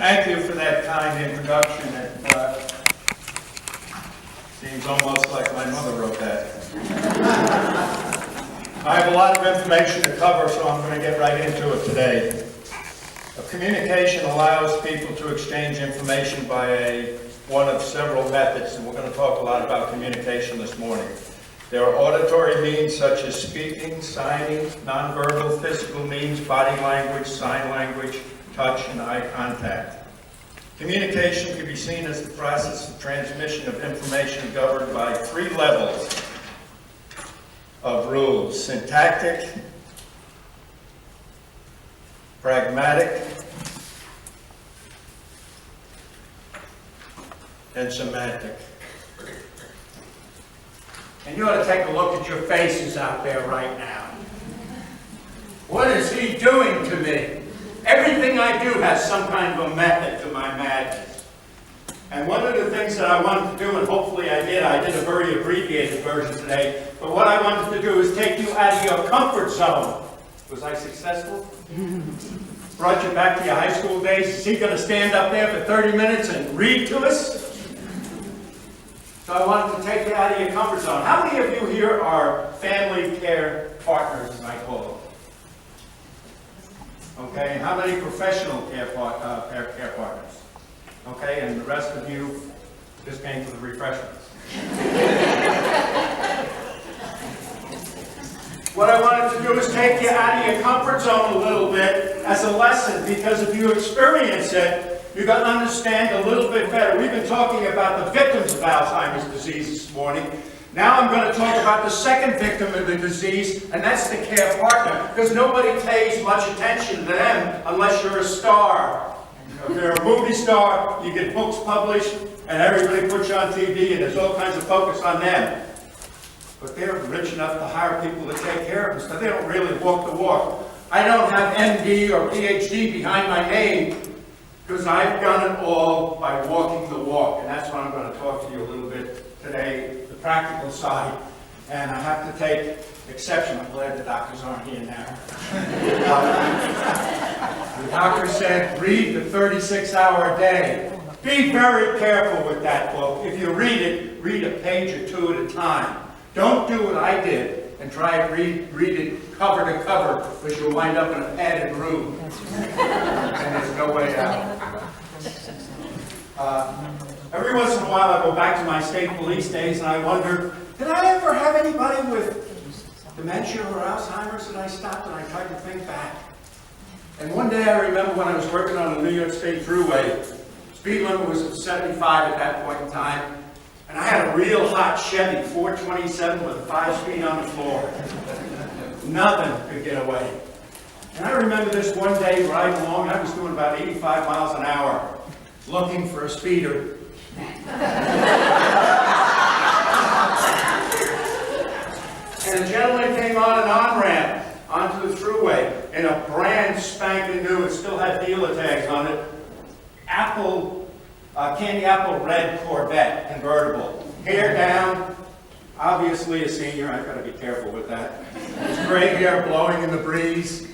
Thank you for that kind introduction. It seems almost like my mother wrote that. I have a lot of information to cover, so I'm going to get right into it today. Communication allows people to exchange information by one of several methods, and we're going to talk a lot about communication this morning. There are auditory means such as speaking, signing, nonverbal, physical means, body language, sign language, touch, and eye contact. Communication can be seen as the process of transmission of information governed by three levels of rules: syntactic, pragmatic, and semantic. And you ought to take a look at your faces out there right now. What is he doing to me? Everything I do has some kind of a method to my madness. And one of the things that I wanted to do, and hopefully I did a very abbreviated version today, but what I wanted to do is take you out of your comfort zone. Was I successful? Brought you back to your high school days. Is he going to stand up there for 30 minutes and read to us? So I wanted to take you out of your comfort zone. How many of you here are family care partners, as I call them? Okay, and how many professional care partners? Okay, and the rest of you just came for the refreshments. What I wanted to do is take you out of your comfort zone a little bit as a lesson, because if you experience it, you're going to understand a little bit better. We've been talking about the victims of Alzheimer's disease this morning. Now I'm going to talk about the second victim of the disease, and that's the care partner, because nobody pays much attention to them unless you're a star. If you're a movie star, you get books published, and everybody puts you on TV, and there's all kinds of focus on them. But they're rich enough to hire people to take care of them, so they don't really walk the walk. I don't have MD or PhD behind my name, because I've done it all by walking the walk, and that's what I'm going to talk to you a little bit today, the practical side. And I have to take exception. I'm glad the doctors aren't here now. The doctor said, read the 36-hour day. Be very careful with that book. If you read it, read a page or two at a time. Don't do what I did and try to read it cover to cover, because you'll wind up in a padded room. And there's no way out. Every once in a while I go back to my state police days and I wonder, did I ever have anybody with dementia or Alzheimer's? And I stopped and I tried to think back. And one day I remember when I was working on the New York State Thruway, speed limit was at 75 at that point in time, and I had a real hot Chevy 427 with a 5-speed on the floor. Nothing could get away. And I remember this one day riding along, I was doing about 85 miles an hour, looking for a speeder. And a gentleman came on an on-ramp onto the thruway in a brand spanking new, it still had dealer tags on it, candy apple red Corvette convertible. Hair down, obviously a senior, I've got to be careful with that. His gray hair blowing in the breeze.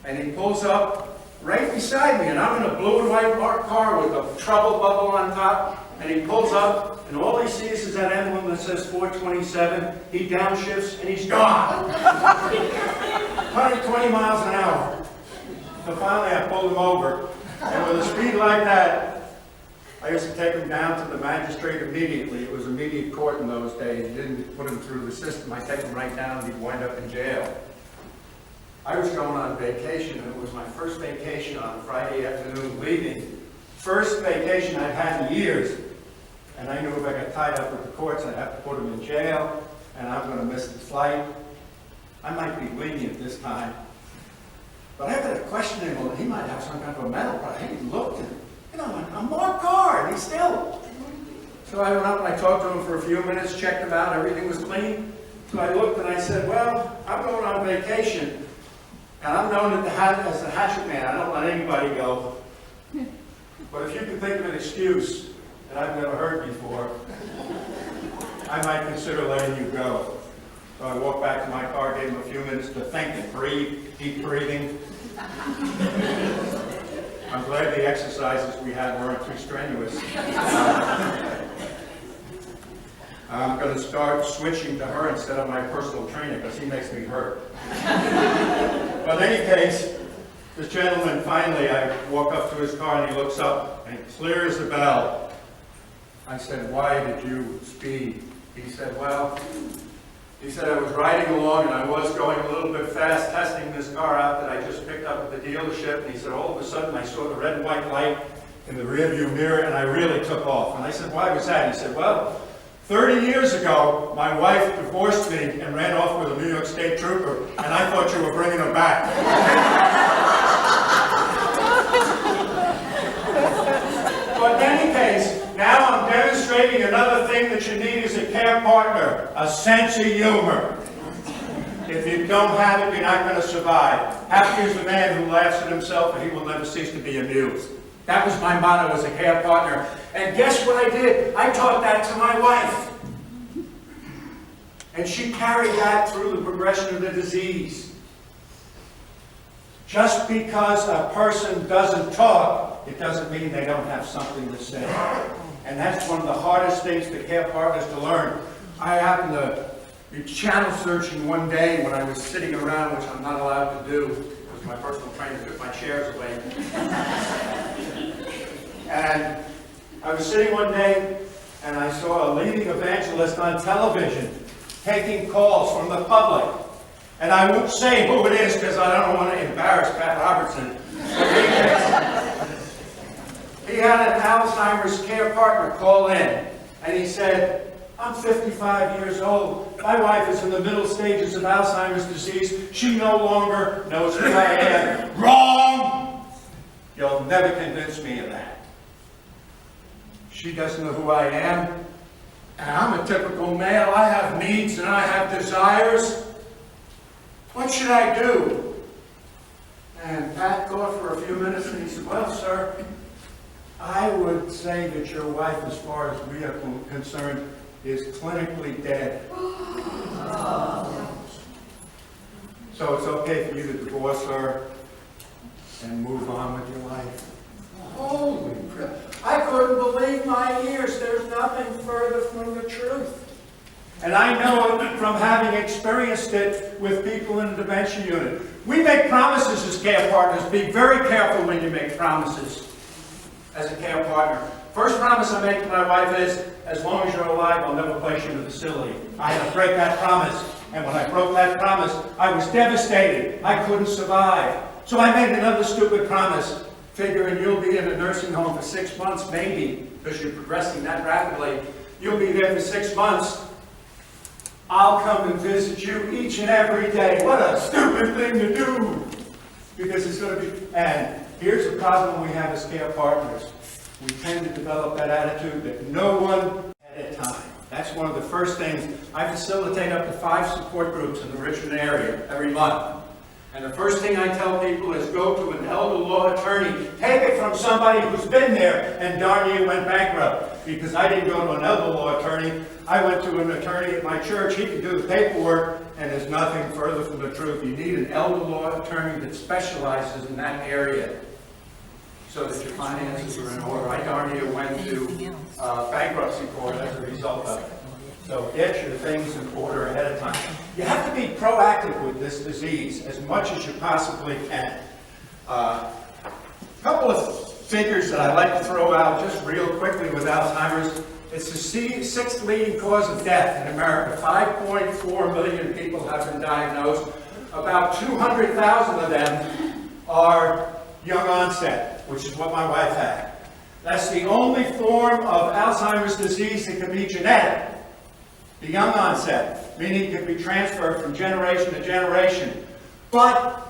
And he pulls up right beside me, and I'm in a blue and white marked car with a trouble bubble on top. And he pulls up, and all he sees is that emblem that says 427. He downshifts, and he's gone. 120 miles an hour. So finally I pulled him over, and with a speed like that, I used to take him down to the magistrate immediately. It was immediate court in those days. You didn't put him through the system. I take him right down, and he'd wind up in jail. I was going on vacation, and it was my first vacation on Friday afternoon leaving. First vacation I'd had in years. And I knew if I got tied up with the courts, I'd have to put him in jail, and I'm going to miss the flight. I might be lenient this time. But I got to question him, well, he might have some kind of a mental problem. He looked at, a marked car, and he's still. So I went up and I talked to him for a few minutes, checked him out, everything was clean. So I looked and I said, well, I'm going on vacation, and I'm known as the hatchet man. I don't let anybody go. But if you can think of an excuse that I've never heard before, I might consider letting you go. So I walked back to my car, gave him a few minutes to think and breathe, deep breathing. I'm glad glad the exercises we had weren't too strenuous. I'm going to start switching to her instead of my personal trainer because he makes me hurt. But in any case, this gentleman finally, I walk up to his car and he looks up and clear as a bell. I said, "Why did you speed?" He said, "Well," he said, "I was riding along and I was going a little bit fast testing this car out that I just picked up at the dealership." And he said, "All of a sudden I saw the red and white light in the rearview mirror and I really took off." And I said, "Why was that?" He said, "Well, 30 years ago, my wife divorced me and ran off with a New York State trooper, and I thought you were bringing her back." But in any case, now I'm demonstrating another thing that you need as a care partner, a sense of humor. If you don't have it, you're not going to survive. Happy is the man who laughs at himself, and he will never cease to be amused. That was my motto as a care partner. And guess what I did? I taught that to my wife. And she carried that through the progression of the disease. Just because a person doesn't talk, it doesn't mean they don't have something to say. And that's one of the hardest things for care partners to learn. I happened to be channel searching one day when I was sitting around, which I'm not allowed to do because my personal trainer took my chairs away. And I was sitting one day and I saw a leading evangelist on television taking calls from the public. And I won't say who it is because I don't want to embarrass Pat Robertson. He had an Alzheimer's care partner call in and he said, "I'm 55 years old. My wife is in the middle stages of Alzheimer's disease. She no longer knows who I am." Wrong! You'll never convince me of that. She doesn't know who I am. And I'm a typical male. I have needs and I have desires. What should I do? And Pat thought for a few minutes and he said, "Well, sir, I would say that your wife, as far as we are concerned, is clinically dead. So it's okay for you to divorce her and move on with your life." Holy crap. I couldn't believe my ears. There's nothing further from the truth. And I know it from having experienced it with people in the dementia unit. We make promises as care partners. Be very careful when you make promises as a care partner. First promise I make to my wife is, as long as you're alive, I'll never place you in a facility. I had to break that promise. And when I broke that promise, I was devastated. I couldn't survive. So I made another stupid promise, figuring you'll be in a nursing home for 6 months, maybe, because you're progressing that rapidly. You'll be there for 6 months. I'll come and visit you each and every day. What a stupid thing to do! Because it's going to be... And here's the problem we have as care partners. We tend to develop that attitude that no one at a time. That's one of the first things. I facilitate up to 5 support groups in the Richmond area every month. And the first thing I tell people is go to an elder law attorney. Take it from somebody who's been there and darn you went bankrupt. Because I didn't go to an elder law attorney. I went to an attorney at my church. He could do the paperwork, and there's nothing further from the truth. You need an elder law attorney that specializes in that area so that your finances are in order. I darn near went to bankruptcy court as a result of it. So get your things in order ahead of time. You have to be proactive with this disease as much as you possibly can. A couple of figures that I'd like to throw out just real quickly with Alzheimer's. It's the 6th leading cause of death in America. 5.4 million people have been diagnosed. About 200,000 of them are young onset, which is what my wife had. That's the only form of Alzheimer's disease that can be genetic. The young onset, meaning it can be transferred from generation to generation. But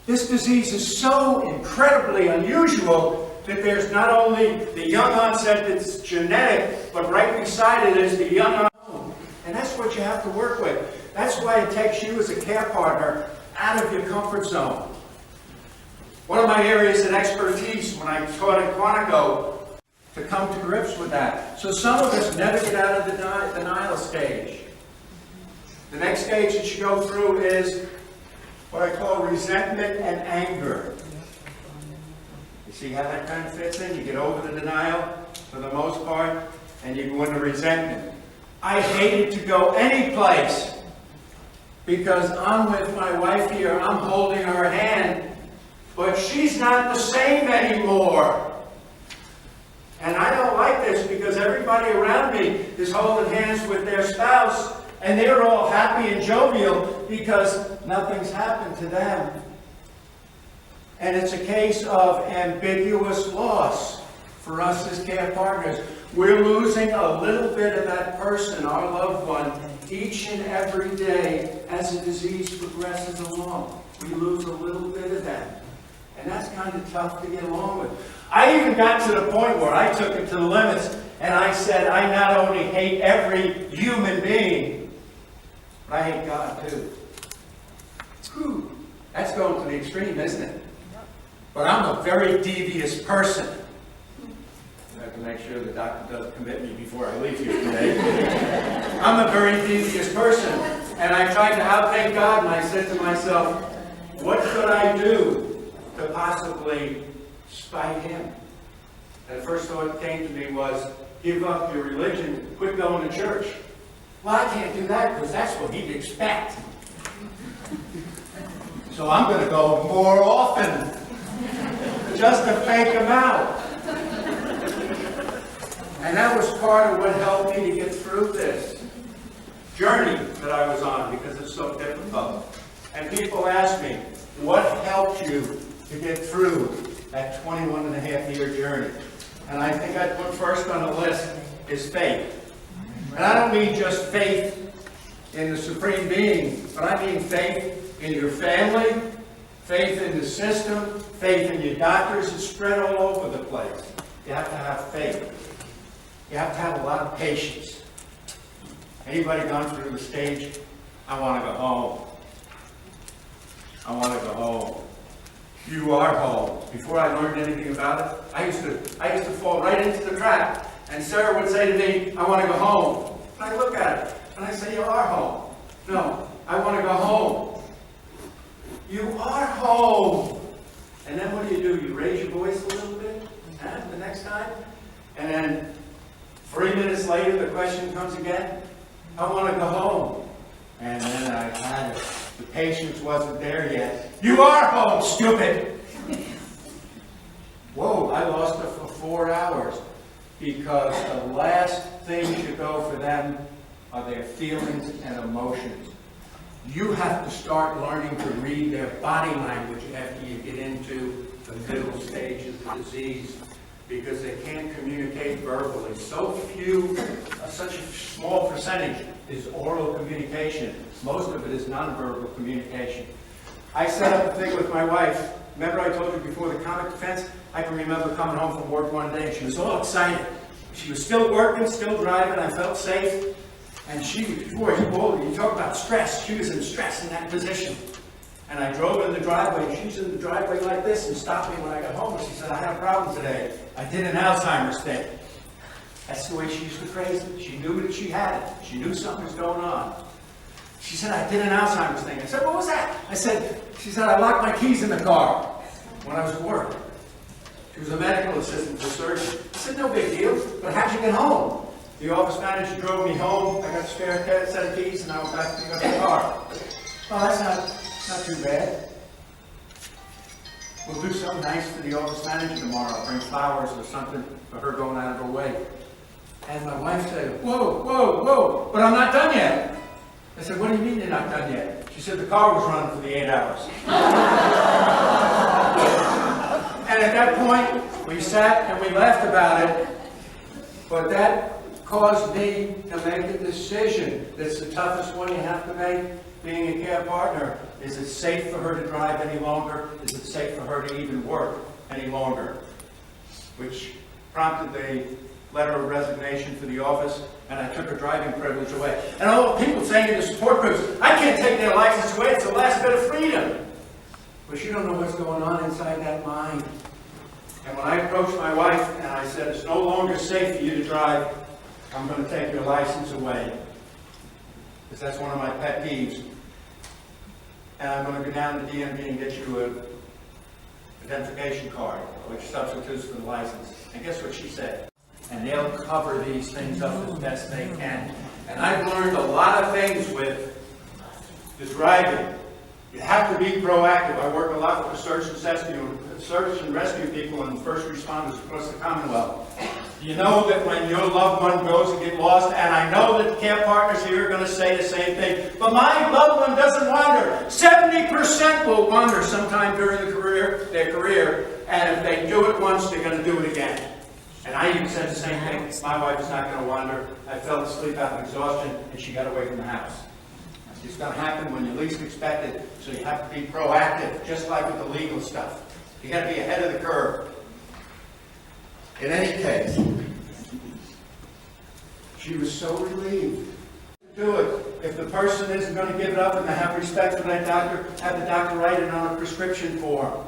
this disease is so incredibly unusual that there's not only the young onset that's genetic, but right beside it is the young unknown. And that's what you have to work with. That's why it takes you as a care partner out of your comfort zone. One of my areas of expertise when I taught at Quantico to come to grips with that. So some of us never get out of the denial stage. The next stage that you go through is what I call resentment and anger. You see how that kind of fits in? You get over the denial for the most part, and you go into resentment. I hated to go any place because I'm with my wife here, I'm holding her hand, but she's not the same anymore. And I don't like this because everybody around me is holding hands with their spouse, and they're all happy and jovial because nothing's happened to them. And it's a case of ambiguous loss for us as care partners. We're losing a little bit of that person, our loved one, each and every day as the disease progresses along. We lose a little bit of them. And that's kind of tough to get along with. I even got to the point where I took it to the limits and I said, I not only hate every human being, but I hate God too. Whew. That's going to the extreme, isn't it? But I'm a very devious person. I have to make sure the doctor doesn't commit me before I leave here today. I'm a very devious person. And I tried to outthink God, and I said to myself, what could I do to possibly spite him? And the first thought that came to me was, give up your religion, quit going to church. Well, I can't do that because that's what he'd expect. So I'm going to go more often, just to fake him out. And that was part of what helped me to get through this journey that I was on, because it's so difficult. And people ask me, what helped you to get through that 21-and-a-half-year journey? And I think I'd put first on the list is faith. And I don't mean just faith in the Supreme Being, but I mean faith in your family, faith in the system, faith in your doctors. It's spread all over the place. You have to have faith. You have to have a lot of patience. Anybody gone through the stage, I want to go home. I want to go home. You are home. Before I learned anything about it, I used to fall right into the trap. And Sarah would say to me, I want to go home. And I look at her, and I say, you are home. No, I want to go home. You are home. And then what do? You raise your voice a little bit, the next time? And then 3 minutes later, the question comes again, I want to go home. And then I had it. The patience wasn't there yet. You are home, stupid! Whoa, I lost her for 4 hours because the last thing to go for them are their feelings and emotions. You have to start learning to read their body language after you get into the middle stage of the disease, because they can't communicate verbally. So few, such a small percentage is oral communication. Most of it is nonverbal communication. I set up a thing with my wife. Remember I told you before the comic defense? I can remember coming home from work one day and she was all excited. She was still working, still driving. I felt safe. And she, boy, you talk about stress. She was in stress in that position. And I drove in the driveway, and she's in the driveway like this, and stopped me when I got home. And she said, I had a problem today. I did an Alzheimer's thing. That's the way she used to phrase it. She knew that she had it. She knew something was going on. She said, I did an Alzheimer's thing. I said, what was that? She said, I locked my keys in the car when I was at work. She was a medical assistant for surgery. I said, no big deal, but how'd you get home? The office manager drove me home. I got a spare set of keys, and I went back to pick up the car. Oh, that's not too bad. We'll do something nice for the office manager tomorrow. I'll bring flowers or something for her going out of her way. And my wife said, whoa, but I'm not done yet. I said, what do you mean you're not done yet? She said, the car was running for the 8 hours. And at that point, we sat and we laughed about it, but that caused me to make a decision. That's the toughest one you have to make, being a care partner. Is it safe for her to drive any longer? Is it safe for her to even work any longer? Which prompted the letter of resignation for the office, and I took her driving privilege away. And all the people saying in the support groups, I can't take their license away, it's the last bit of freedom. But you don't know what's going on inside that mind. And when I approached my wife and I said, it's no longer safe for you to drive, I'm going to take your license away. Because that's one of my pet peeves. And I'm going to go down to DMV and get you a identification card, which substitutes for the license. And guess what she said? And they'll cover these things up as best they can. And I've learned a lot of things with the driving. You have to be proactive. I work a lot with the search and rescue people and first responders across the Commonwealth. You know that when your loved one goes and get lost, and I know that the camp partners here are going to say the same thing, but my loved one doesn't wander. 70% will wander sometime during their career, and if they do it once, they're going to do it again. And I even said the same thing. My wife is not going to wander. I fell asleep out of exhaustion, and she got away from the house. It's going to happen when you least expect it, so you have to be proactive, just like with the legal stuff. You got to be ahead of the curve. In any case, she was so relieved to do it. If the person isn't going to give it up and they have respect for that doctor, have the doctor write it on a prescription form.